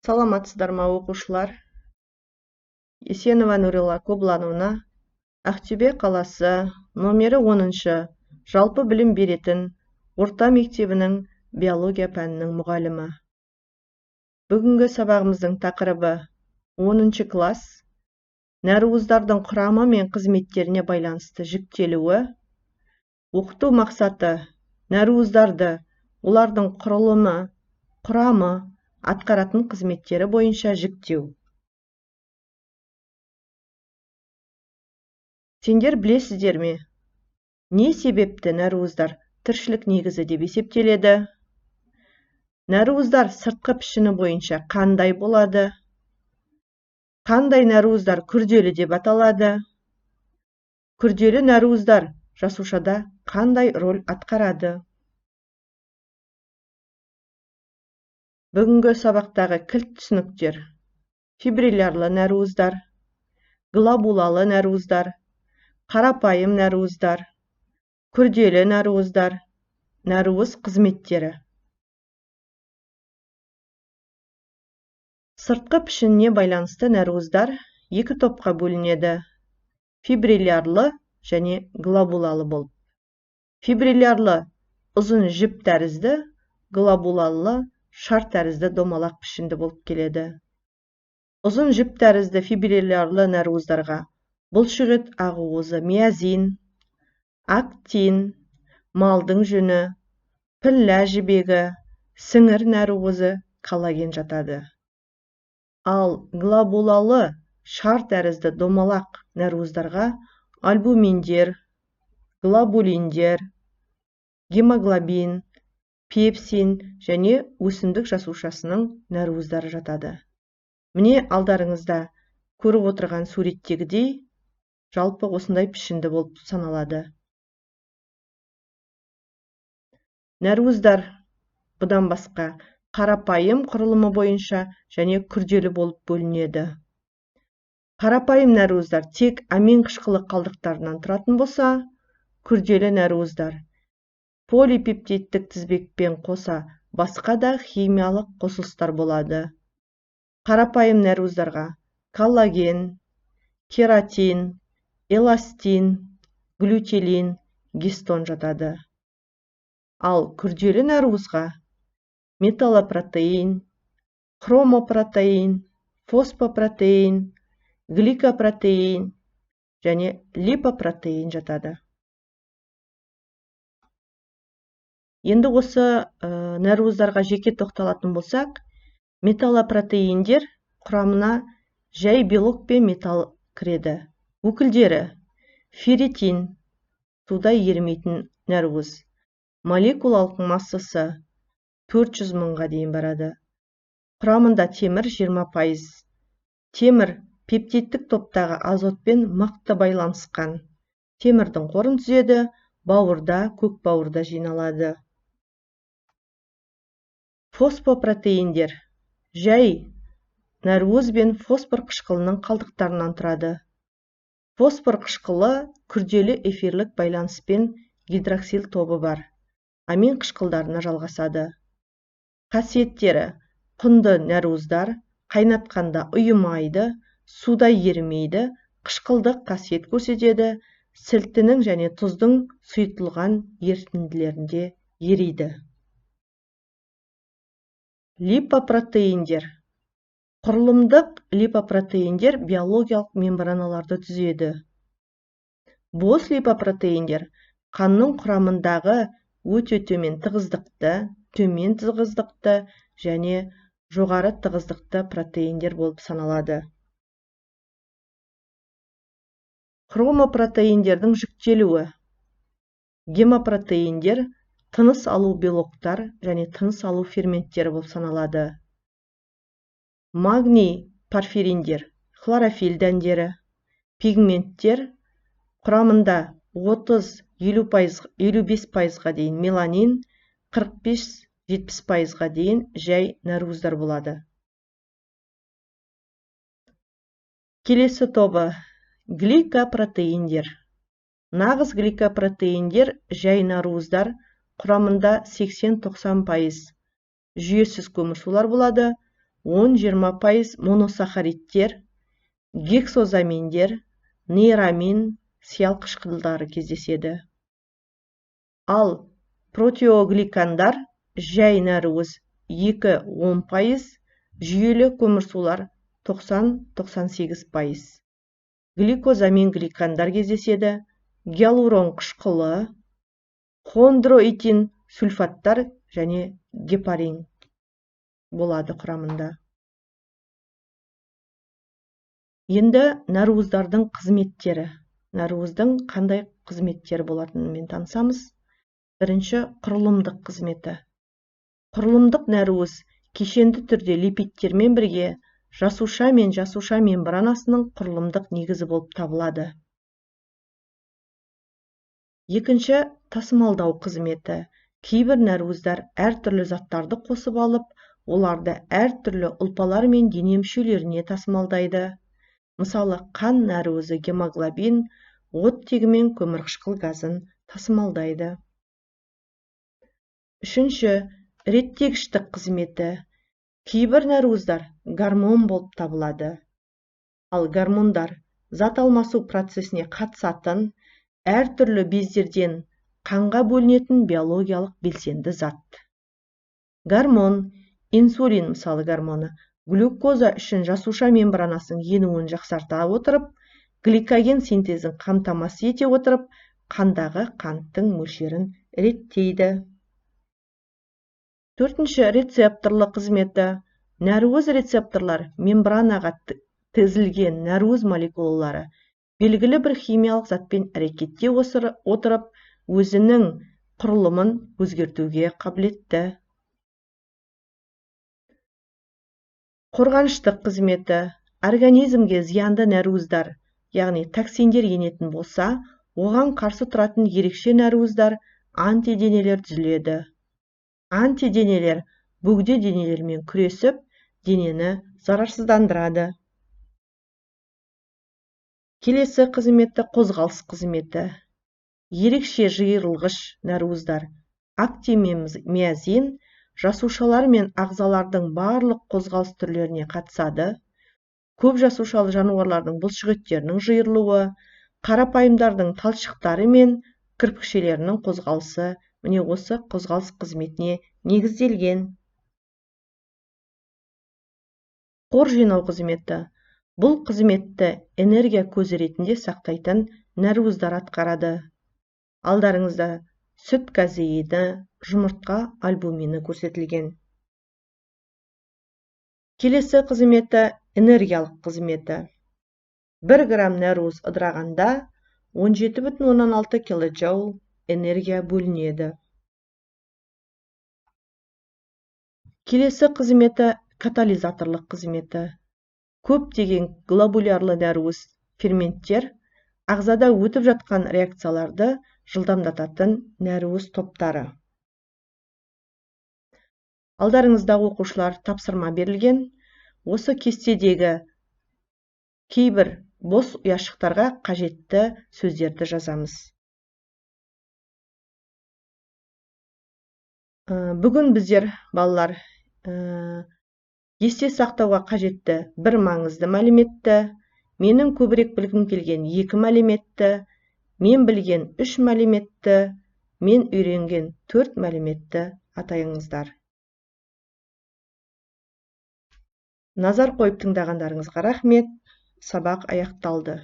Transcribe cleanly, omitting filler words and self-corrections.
Саламатсыздар ма, оқушылар? Есенова Нурилла Коблановна, Ақтөбе қаласы номері 10-шы жалпы білім беретін орта мектебінің биология пәнінің мұғалімі. Бүгінгі сабағымыздың тақырыбы 10-шы класс, нәруыздардың құрамы мен қызметтеріне байланысты жіктелуі. Оқыту мақсаты нәруыздарды олардың құрылымы, құрамы, атқаратын қызметтері бойынша жіктеу. Сендер білесіздер ме? Не себепті нәруыздар тіршілік негізі деп есептеледі? Нәруыздар сыртқы пішіні бойынша қандай болады? Қандай нәруыздар күрделі деп аталады? Күрделі нәруыздар жасушада қандай роль атқарады? Бүгінгі сабақтағы кілт түсініктер: фибриллярлы нәруыздар, глобулалы нәруыздар, қарапайым нәруыздар, күрделі нәруыздар, нәруыз қызметтері. Сыртқы пішініне байланысты нәруыздар екі топқа бөлінеді: фибриллярлы және глобулалы болып. Фибриллярлы ұзын жіп тәрізді, глобулалы шар тәрізді домалақ пішінді болып келеді. Ұзын жіп тәрізді фибриллярлы нәруыздарға бұлшықет ақуызы миозин, актин, малдың жүні, піллә жібегі, сіңір нәруызы, коллаген жатады. Ал глобулалы шар тәрізді домалақ нәруыздарға альбуминдер, глобулиндер, гемоглобин, пепсин және өсімдік жасушасының нәруыздары жатады. Міне алдарыңызда көріп отырған суреттегідей жалпы осындай пішінді болып саналады. Нәруыздар бұдан басқа қарапайым құрылымы бойынша және күрделі болып бөлінеді. Қарапайым нәруыздар тек амин қышқылы қалдықтарынан тұратын болса, күрделі нәруыздар полипептидтік тізбекпен қоса басқа да химиялық қосылыстар болады. Қарапайым нәруыздарға коллаген, кератин, эластин, глютелин, гистон жатады. Ал күрделі нәруызға металлопротеин, хромопротеин, фосфопротеин, гликопротеин және липопротеин жатады. Енді осы нәруыздарға жеке тоқталатын болсақ, металлопротеиндер құрамына жай белок пен металл кіреді. Өкілдері: ферритин, суда ерімейтін нәруыз, молекулалық массасы 400 мыңға дейін барады. Құрамында темір 20%. Темір пептидтік топтағы азотпен мықты байланысқан. Темірдің қорын түзеді, бауырда, көкбауырда жиналады. Фосфопротеиндер жай нәруыз бен фосфор қышқылының қалдықтарынан тұрады. Фосфор қышқылы күрделі эфирлік байланыспен гидроксил тобы бар. Амин қышқылдарына жалғасады. Қасиеттері: құнды нәруыздар қайнатқанда ұйымайды, суда ерімейді, қышқылдық қасиет көрсетеді, сілтінің және тұздың сұйытылған ерітінділерінде ериді. Липопротеиндер. Құрылымдық липопротеиндер биологиялық мембраналарды түзеді. Бос липопротеиндер қанның құрамындағы өте төмен тығыздықты және жоғары тығыздықты протеиндер болып саналады. Хромопротеиндердің жіктелуі. Гемопротеиндер тыныс алу белоктар және тыныс алу ферменттері болып саналады. Магний порфириндер хлорофилл дәндері. Пигменттер құрамында 30-55%-ға дейін меланин, 45-70%-ға дейін жай нәруыздар болады. Келесі тобы гликопротеиндер. Нағыз гликопротеиндер жай нәруыздар, құрамында 80-90% жүйесіз көмірсулар болады. 10-20% моносахаридтер, гексозаминдер, нейрамин, сиял қышқылдары кездеседі. Ал протеогликандар жай нәруыз 2-10%, жүйелі көмірсулар 90-98%. Гликозамин гликандар кездеседі, гиалурон қышқылы, хондроитин сульфаттар және гепарин болады құрамында. Енді нәруыздардың қызметтері. Нәруыздың қандай қызметтері болатынымен танысамыз. Бірінші, құрылымдық қызметі. Құрылымдық нәруыз кешенді түрде липидтермен бірге жасуша мен жасуша мембранасының құрылымдық негізі болып табылады. Екінші, тасымалдау қызметі. Кейбір нәруыздар әртүрлі заттарды қосып алып, оларды әртүрлі ұлпалар мен дене мүшелеріне тасымалдайды. Мысалы, қан нәруызы гемоглобин, оттегі мен көмірқышқыл газын тасымалдайды. Үшінші, реттегіштік қызметі. Кейбір нәруыздар гормон болып табылады. Ал гормондар зат алмасу процесіне қатысатын, әртүрлі бездерден қанға бөлінетін биологиялық белсенді зат. Гормон, инсулин мысалы гормоны, глюкоза үшін жасуша мембранасының енуін жақсарта отырып, гликоген синтезін қамтамасыз ете отырып, қандағы қанттың мөлшерін реттейді. Төртінші, рецепторлы қызметі. Нәруыз рецепторлар мембранаға тізілген нәруыз молекулалары белгілі бір химиялық затпен әрекетте отырып, өзінің құрылымын өзгертуге қабілетті. Қорғаныштық қызметі. Организмге зиянды нәруыздар, яғни токсиндер енетін болса, оған қарсы тұратын ерекше нәруыздар антиденелер түзіледі. Антиденелер бөгде денелермен күресіп, денені зарарсыздандырады. Келесі қызметі қозғалыс қызметі. Ерекше жиырылғыш нәруыздар актимиозин жасушалар мен ағзалардың барлық қозғалыс түрлеріне қатысады. Көп жасушалы жануарлардың бұлшықеттерінің жиырылуы, қарапайымдардың талшықтары мен кірпікшелерінің қозғалысы, міне осы қозғалыс қызметіне негізделген. Қор жинау қызметі. Бұл қызметті энергия көзі ретінде сақтайтын нәруыздар атқарады. Алдарыңызда сүт казеині, жұмыртқа альбумині көрсетілген. Келесі қызметі энергиялық қызметі. 1 грамм нәруыз ыдырағанда 17,6 килоджоул энергия бөлінеді. Келесі қызметі катализаторлық қызметі. Көптеген глобулярлы нәруыз ферменттер ағзада өтіп жатқан реакцияларды жылдамдататын нәруыз топтары. Алдарыңызда оқушылар тапсырма берілген. Осы кестедегі кейбір бос ұяшықтарға қажетті сөздерді жазамыз. Бүгін біздер, балалар, есте сақтауға қажетті бір маңызды мәліметті, менің көбірек білгім келген 2 мәліметті, мен білген 3 мәліметті, мен үйренген 4 мәліметті атайыңыздар. Назар қойып тыңдағандарыңызға рахмет. Сабақ аяқталды.